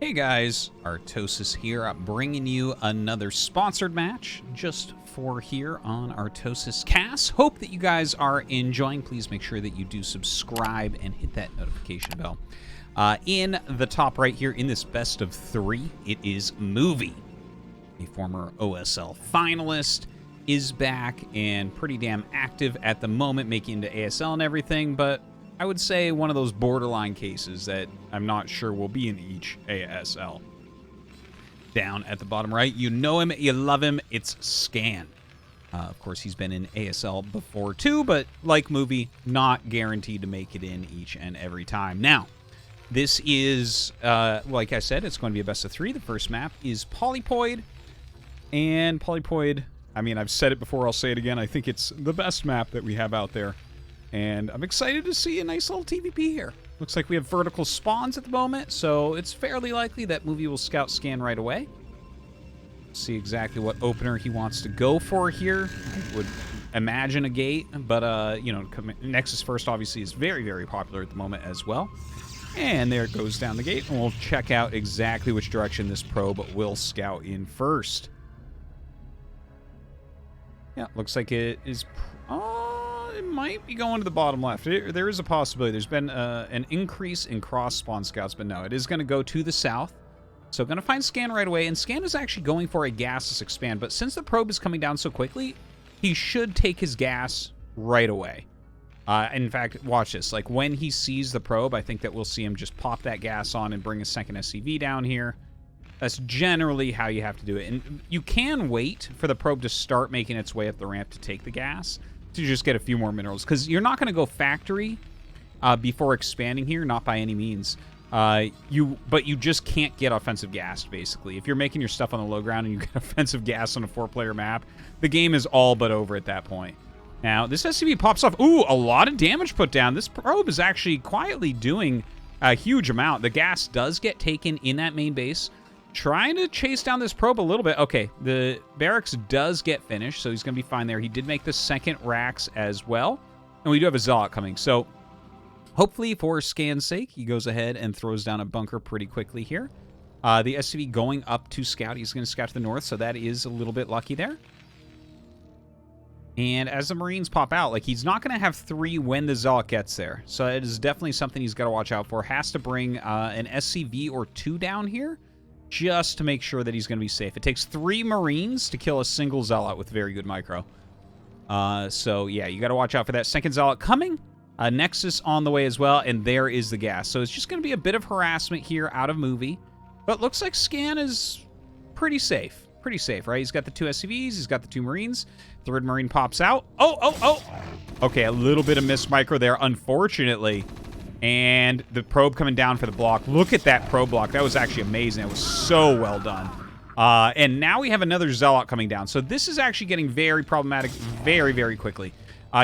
Hey guys, Artosis here, bringing you another sponsored match just for here on ArtosisCasts. Hope that you guys are enjoying. Please make sure that you do subscribe and hit that notification bell. In the top right here, in this best of three, it is Movie. A former OSL finalist is back and pretty damn active at the moment, making it into ASL and everything, but I would say one of those borderline cases that I'm not sure will be in each ASL. Down at the bottom right, you know him, you love him, it's Scan. Of course, he's been in ASL before too, but like Movie, not guaranteed to make it in each and every time. Now, this is, like I said, it's going to be a best of three. The first map is Polypoid. And Polypoid, I mean, I've said it before, I'll say it again, I think it's the best map that we have out there. And I'm excited to see a nice little TVP here. Looks like we have vertical spawns at the moment, so it's fairly likely that Movie will scout Scan right away. See exactly what opener he wants to go for here. I would imagine a gate, but, you know, Nexus First obviously is very, very popular at the moment as well. And there it goes down the gate, and we'll check out exactly which direction this probe will scout in first. Yeah, looks like it is... it might be going to the bottom left. There is a possibility. There's been an increase in cross-spawn scouts, but no, it is going to go to the south. So going to find Scan right away, and Scan is actually going for a gasless expand, but since the probe is coming down so quickly, he should take his gas right away. In fact, watch this. Like, when he sees the probe, I think that we'll see him just pop that gas on and bring a second SCV down here. That's generally how you have to do it. And you can wait for the probe to start making its way up the ramp to take the gas, to just get a few more minerals, because you're not going to go factory before expanding here, not by any means. But you just can't get offensive gas, basically. If you're making your stuff on the low ground and you get offensive gas on a 4-player map, the game is all but over at that point. Now, this SCV pops off. Ooh, a lot of damage put down. This probe is actually quietly doing a huge amount. The gas does get taken in that main base. Trying to chase down this probe a little bit. Okay, the barracks does get finished, so he's going to be fine there. He did make the second racks as well. And we do have a Zealot coming. So hopefully for Scan's sake, he goes ahead and throws down a bunker pretty quickly here. The SCV going up to scout. He's going to scout to the north, so that is a little bit lucky there. And as the Marines pop out, like, he's not going to have 3 when the Zealot gets there. So it is definitely something he's got to watch out for. Has to bring an SCV or 2 down here, just to make sure that he's going to be safe. It takes 3 Marines to kill a single Zealot with very good micro. So, yeah, you got to watch out for that. Second Zealot coming. Nexus on the way as well, and there is the gas. So it's just going to be a bit of harassment here out of Movie. But looks like Scan is pretty safe. Pretty safe, right? He's got the 2 SCVs. He's got the 2 Marines. Third Marine pops out. Oh! Okay, a little bit of missed micro there, unfortunately. And the probe coming down for the block. Look at that probe block. That was actually amazing. It was so well done. And now we have another Zealot coming down. So this is actually getting very problematic very, very quickly.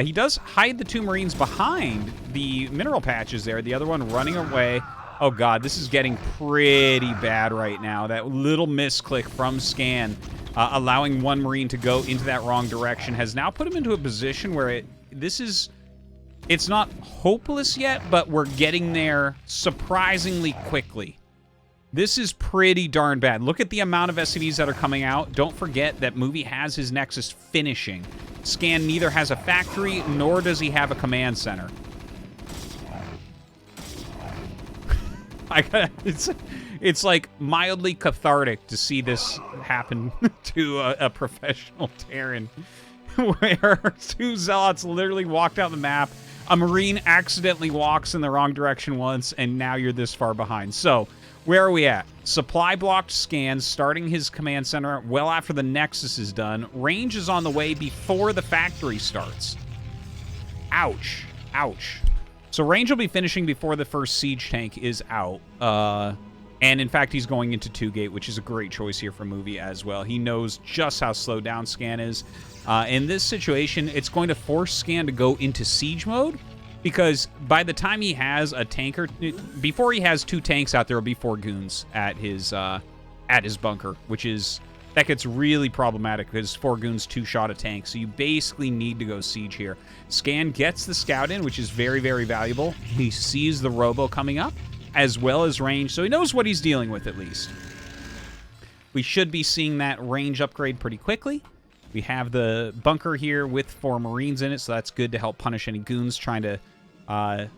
He does hide the 2 Marines behind the mineral patches there. The other one running away. Oh, God, this is getting pretty bad right now. That little misclick from Scan, allowing 1 Marine to go into that wrong direction, has now put him into a position where it's not hopeless yet, but we're getting there surprisingly quickly. This is pretty darn bad. Look at the amount of SCVs that are coming out. Don't forget that Movie has his Nexus finishing. Scan neither has a factory, nor does he have a command center. It's like mildly cathartic to see this happen to a professional Terran, where 2 Zealots literally walked out the map. A Marine accidentally walks in the wrong direction once, and now you're this far behind. So, where are we at? Supply blocked Scans, starting his command center well after the Nexus is done. Range is on the way before the factory starts. Ouch. Ouch. So range will be finishing before the first siege tank is out. And in fact, he's going into 2-gate, which is a great choice here for Movie as well. He knows just how slowed down Scan is. In this situation, it's going to force Scan to go into siege mode, because by the time he has a tanker, before he has 2 tanks out, there will be 4 goons at his bunker, that gets really problematic because 4 goons 2-shot a tank. So you basically need to go siege here. Scan gets the scout in, which is very, very valuable. He sees the robo coming up. as well as range, so he knows what he's dealing with at least. We should be seeing that range upgrade pretty quickly. We have the bunker here with 4 Marines in it, so that's good to help punish any goons trying to,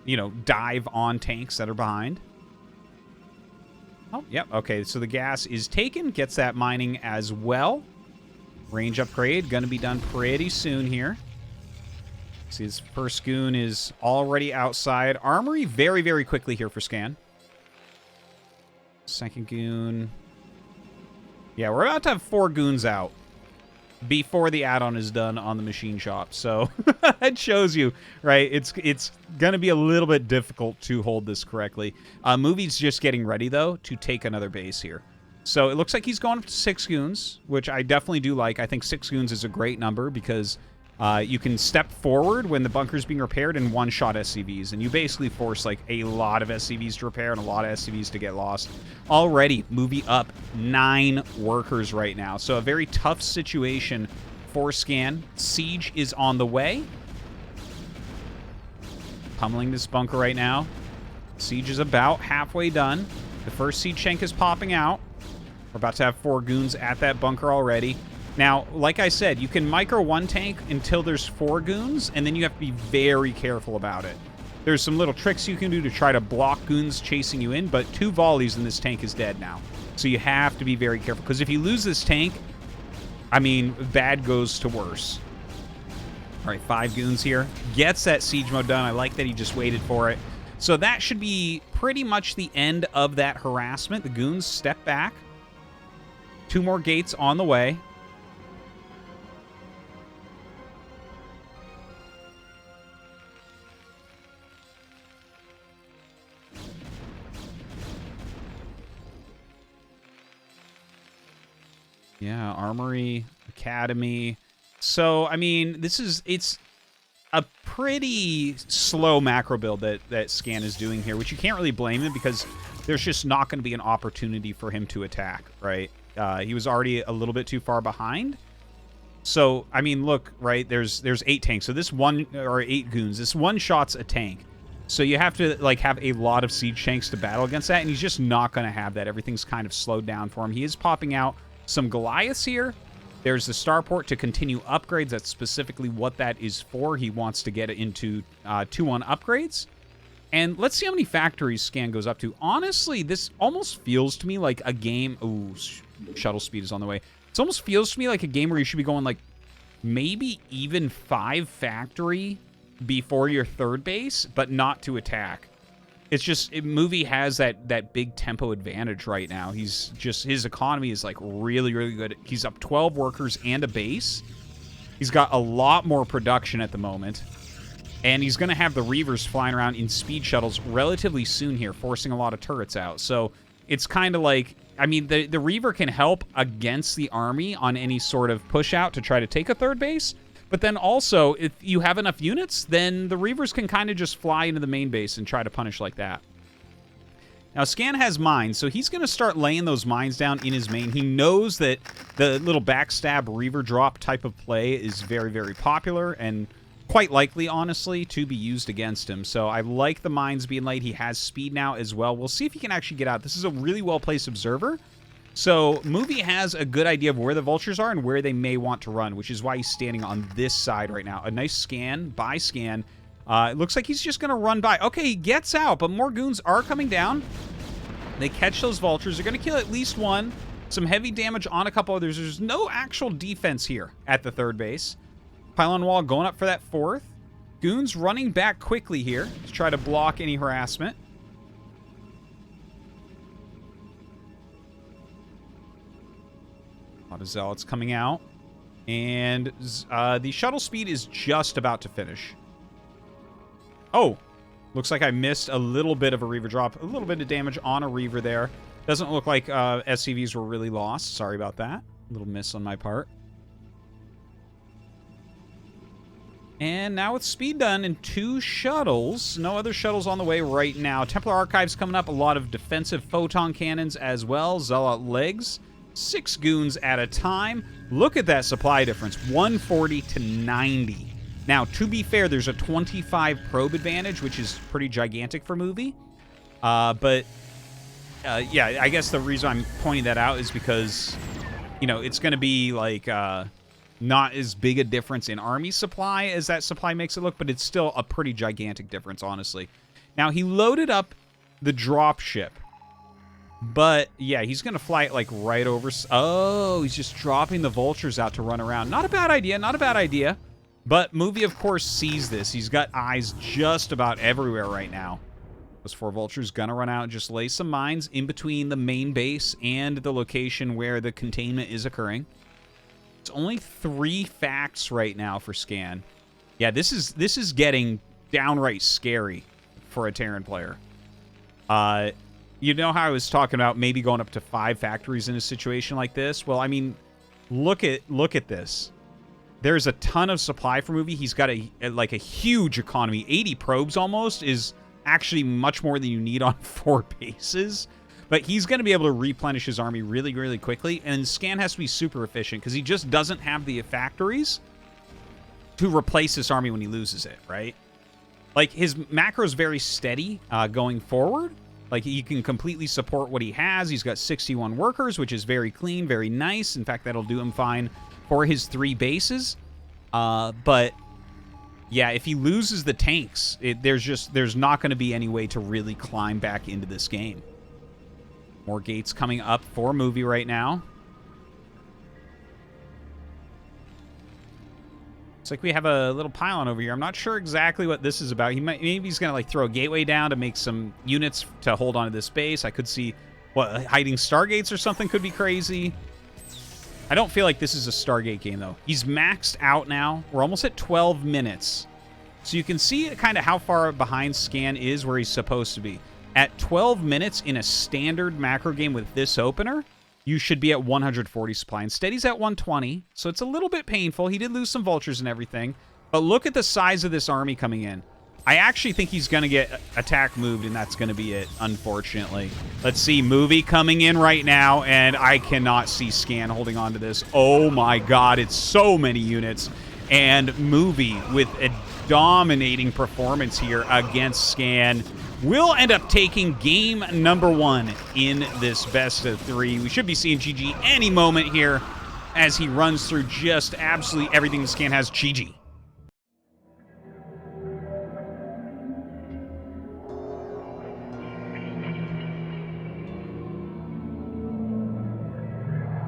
you know, dive on tanks that are behind. Oh, yep, okay, so the gas is taken, gets that mining as well. Range upgrade, going to be done pretty soon here. See, his first goon is already outside. Armory very, very quickly here for scan. Second goon. Yeah, we're about to have 4 goons out before the add-on is done on the machine shop. So that shows you, right? It's going to be a little bit difficult to hold this correctly. Movie's just getting ready, though, to take another base here. So it looks like he's going up to 6 goons, which I definitely do like. I think 6 goons is a great number because you can step forward when the bunker's being repaired and one-shot SCVs, and you basically force like a lot of SCVs to repair and a lot of SCVs to get lost. Already, movie up 9 workers right now, so a very tough situation for scan. Siege is on the way. Pummeling this bunker right now. Siege is about halfway done. The first siege tank is popping out. We're about to have 4 goons at that bunker already. Now, like I said, you can micro one tank until there's 4 goons, and then you have to be very careful about it. There's some little tricks you can do to try to block goons chasing you in, but 2 volleys and this tank is dead now. So you have to be very careful, because if you lose this tank, I mean, bad goes to worse. All right, 5 goons here. Gets that siege mode done. I like that he just waited for it. So that should be pretty much the end of that harassment. The goons step back. 2 more gates on the way. Yeah, Armory, Academy. So, I mean, it's a pretty slow macro build that Scan is doing here, which you can't really blame him because there's just not going to be an opportunity for him to attack, right? He was already a little bit too far behind. So, I mean, look, right, there's 8 tanks. So this one, or 8 goons, this one shot's a tank. So you have to, like, have a lot of siege tanks to battle against that, and he's just not going to have that. Everything's kind of slowed down for him. He is popping out some Goliaths here. There's the starport to continue upgrades. That's specifically what that is for. He wants to get it into 2-1 upgrades. And let's see how many factories Scan goes up to. Honestly, this almost feels to me like a game... Ooh, shuttle speed is on the way. It almost feels to me like a game where you should be going, like, maybe even 5 factory before your 3rd base, but not to attack. It's just, Movie has that big tempo advantage right now. He's just, his economy is, like, really, really good. He's up 12 workers and a base. He's got a lot more production at the moment. And he's going to have the Reavers flying around in speed shuttles relatively soon here, forcing a lot of turrets out. So it's kind of like, I mean, the Reaver can help against the army on any sort of push out to try to take a 3rd base. But then also, if you have enough units, then the Reavers can kind of just fly into the main base and try to punish like that. Now, Scan has mines, so he's going to start laying those mines down in his main. He knows that the little backstab Reaver drop type of play is very, very popular and quite likely, honestly, to be used against him. So I like the mines being laid. He has speed now as well. We'll see if he can actually get out. This is a really well-placed observer. So Movie has a good idea of where the vultures are and where they may want to run, which is why he's standing on this side right now. A nice scan by Scan. It looks like he's just going to run by. Okay, he gets out, but more goons are coming down. They catch those vultures. They're going to kill at least one. Some heavy damage on a couple others. There's no actual defense here at the 3rd base. Pylon wall going up for that 4th. Goons running back quickly here to try to block any harassment. A lot of zealots coming out. And the shuttle speed is just about to finish. Oh, looks like I missed a little bit of a Reaver drop. A little bit of damage on a Reaver there. Doesn't look like SCVs were really lost. Sorry about that. A little miss on my part. And now with speed done and 2 shuttles. No other shuttles on the way right now. Templar Archives coming up. A lot of defensive photon cannons as well. Zealot legs. 6 goons at a time. Look at that supply difference. 140 to 90. Now, to be fair, there's a 25 probe advantage, which is pretty gigantic for Movie. But yeah, I guess the reason I'm pointing that out is because, you know, it's going to be like not as big a difference in army supply as that supply makes it look, but it's still a pretty gigantic difference, honestly. Now, he loaded up the drop ship. But, yeah, he's going to fly it, like, right over... Oh, he's just dropping the vultures out to run around. Not a bad idea, not a bad idea. But Movie, of course, sees this. He's got eyes just about everywhere right now. Those 4 vultures gonna run out and just lay some mines in between the main base and the location where the containment is occurring. It's only 3 facts right now for Scan. Yeah, this is getting downright scary for a Terran player. You know how I was talking about maybe going up to 5 factories in a situation like this? Well, I mean, look at this. There's a ton of supply for Movie. He's got like a huge economy. 80 probes almost is actually much more than you need on 4 bases. But he's going to be able to replenish his army really, really quickly. And Scan has to be super efficient because he just doesn't have the factories to replace this army when he loses it, right? Like, his macro is very steady going forward. Like, he can completely support what he has. He's got 61 workers, which is very clean, very nice. In fact, that'll do him fine for his 3 bases. But, yeah, if he loses the tanks, there's not going to be any way to really climb back into this game. More gates coming up for Movie right now. Looks like we have a little pylon over here. I'm not sure exactly what this is about. Maybe he's going to, like, throw a gateway down to make some units to hold onto this base. I could see, what, hiding Stargates or something could be crazy. I don't feel like this is a Stargate game, though. He's maxed out now. We're almost at 12 minutes. So you can see kind of how far behind Scan is where he's supposed to be. At 12 minutes in a standard macro game with this opener, you should be at 140 supply. Instead, he's at 120, so it's a little bit painful. He did lose some vultures and everything, but look at the size of this army coming in. I actually think he's going to get attack moved, and that's going to be it, unfortunately. Let's see, Movie coming in right now, and I cannot see Scan holding on to this. Oh my god, it's so many units. And Movie with a dominating performance here against Scan will end up taking game number 1 in this best of 3. We should be seeing GG any moment here as he runs through just absolutely everything Scan has. GG.